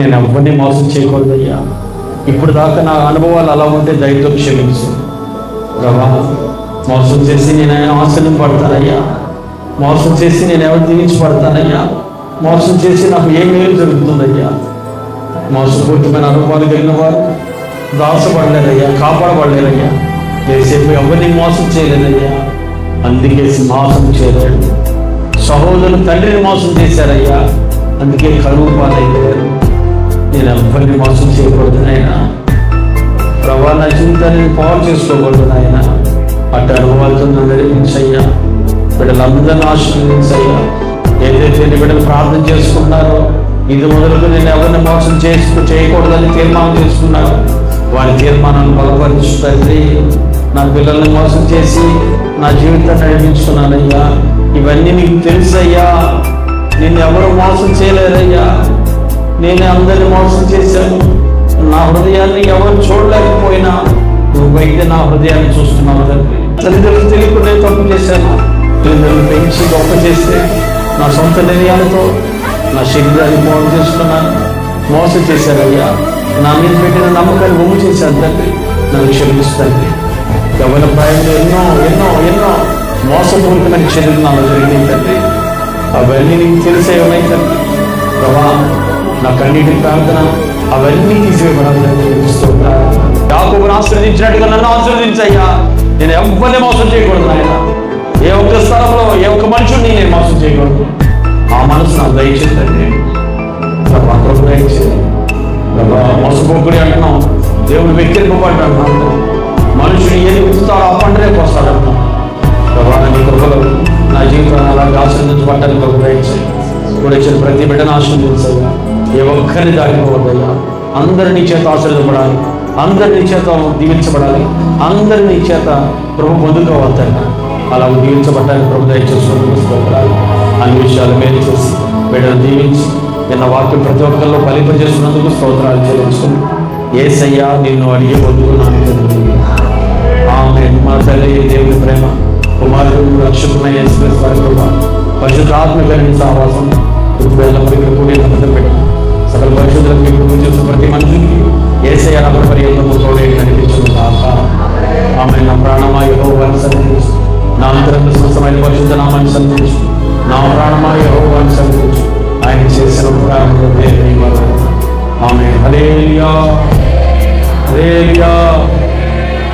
నేను ఎవరిని మోసం చేయకూడదయ్యా. ఇప్పుడు దాకా నా అనుభవాలు అలా ఉంటే దయతో క్షమించు ప్రభా. మోసం చేసి నేను ఆశలు పడతానయ్యా. మోసం చేసి నేను ఎవరు దీవించబడతానయ్యా. మోసం చేసి నాకు ఏమేమి జరుగుతుందయ్యా. మోసపూరితమైన అనుభవాలు కలిగిన వారు దాచబడలేదయ్యా, కాపాడబడలేదయ్యా. లేసేపు ఎవరిని మోసం చేయలేదయ్యా. అందుకే సింహాసం చేయలేడు. సహోదరులు తండ్రిని మోసం చేశారయ్యా, అందుకే కరువు పాలయ్యారు. నేను ఎవరిని మోసం చేయకూడదు నాయన ప్రభా. నా జీవితాన్ని పాలు చేసుకోకూడదు నాయన. అటు అనుభవాలతో నన్ను నడిపించయ్యా. బిడ్డలందరినీ ఆశీర్వదించయ్యా. ఏదైతే బిడ్డలు ప్రార్థన చేసుకున్నారో ఇది మొదలుగా నేను ఎవరిని మోసం చేయకూడదని తీర్మానం చేసుకున్నారో వారి తీర్మానాన్ని బలపరిచు తండ్రి. నా పిల్లల్ని మోసం చేసి నా జీవితాన్ని నడిపించుకున్నానయ్యా. ఇవన్నీ నీకు తెలుసయ్యా. నిన్ను ఎవరు మోసం చేయలేరయ్యా. నేను అందరిని మోసం చేశాను. నా హృదయాన్ని ఎవరు చూడలేకపోయినా నువ్వైతే నా హృదయాన్ని చూస్తున్నావు తండ్రి. తల్లిదండ్రులు తెలియకుండా తప్పు చేశాను. తల్లిదండ్రులు పెంచి గొప్ప చేస్తే నా సొంత నిర్ణయాలతో నా శరీరాన్ని మోసం చేసుకున్నాను. మోసం చేశారయ్యా. నా మీద పెట్టిన నమ్మకాన్ని బొమ్మ చేశాను తండ్రి. నన్ను క్షమిస్తాను. యవ్వన ప్రాయంలో ఎన్నో ఎన్నో ఎన్నో మోసపూరితమైన చర్యలు నాలో జరిగినాయి తండ్రి. అవన్నీ నీకు తెలిసే ఉన్నాయి తండ్రి. ప్రభా, నా కన్నీటి ప్రార్థన అవన్నీ తీసివేయబడాలని యాకోబును ఆశీర్వదించినట్టుగా నన్ను ఆశీర్వదించయ్యా. నేను ఎవ్వరిని మోసం చేయకూడదు నాయన. ఏ ఒక్క స్థలంలో ఏ ఒక్క మనుషుడిని నేను మోసం చేయకూడదు. ఆ మనసు నాకు దయచేదండి ప్రభా. ప్రభు దయచేది ప్రభా. మోసపోకుడి అంటున్నాం, దేవుడు వ్యక్తిత్వపడి అంటున్నాం. మనుషుడు ఏది ఉంచుతాడో ఆ పంటనే పోస్తాడంటున్నాం ప్రభా. నీ కృపలో నా జీవితాన్ని అలాగే ఆశీర్వదించబడ్డానికి ప్రభు దయచేది. ఇప్పుడు ఇచ్చిన ప్రతి బిడ్డను ఆశీర్వదించయ్యా. ఏ ఒక్కరిని దాటిపోవద్దయ్యా. అందరినీ చేత ఆశీర్వదించబడాలి, అందరినీ చేత దీవించబడాలి, అందరినీ చేత ప్రభు పొందుకోవద్దన్నా అలా దీవించబడ్డానికి ప్రభు దయచేసుకోవాలి. అన్ని విషయాలు మేలు చేసి బిడ్డను దీవించి నిన్న వాక్యం ప్రతి ఒక్కరిలో ఫలింపజేస్తున్నందుకు స్తోత్రాలు చెల్లించుకుని యేసయ్యా నిన్ను అడిగి పొందుకున్నాను. ఆమె మా తల్లి దేవుని ప్రేమ, కుమారుడు రక్షకున్న యేసుక్రీస్తు వారి కృప, పరిశుద్ధాత్మ కలిగిన సహవాసం ఇప్పుడు కూడి పెట్టి సకల పరిశుద్ధులకు ఇప్పుడు చేసిన ప్రతి మనిషికి యేసయ్య నమ్మక పర్యంతము తోడే నడిపించును కాక. ఆమె నా ప్రాణమా యెహోవాను సన్నిధించు, నా అంతరంగ స్వస్థమైన పరిశుద్ధ నామాన్ని సన్నిధించు. నా ప్రాణమా యెహోవాను సన్నిధించు, ఆయన చేసిన ఉపకారములు ఆమె. హల్లెలూయా హల్లెలూయా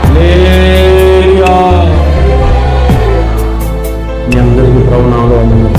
హల్లెలూయా. మీ అందరికీ ప్రభునామములో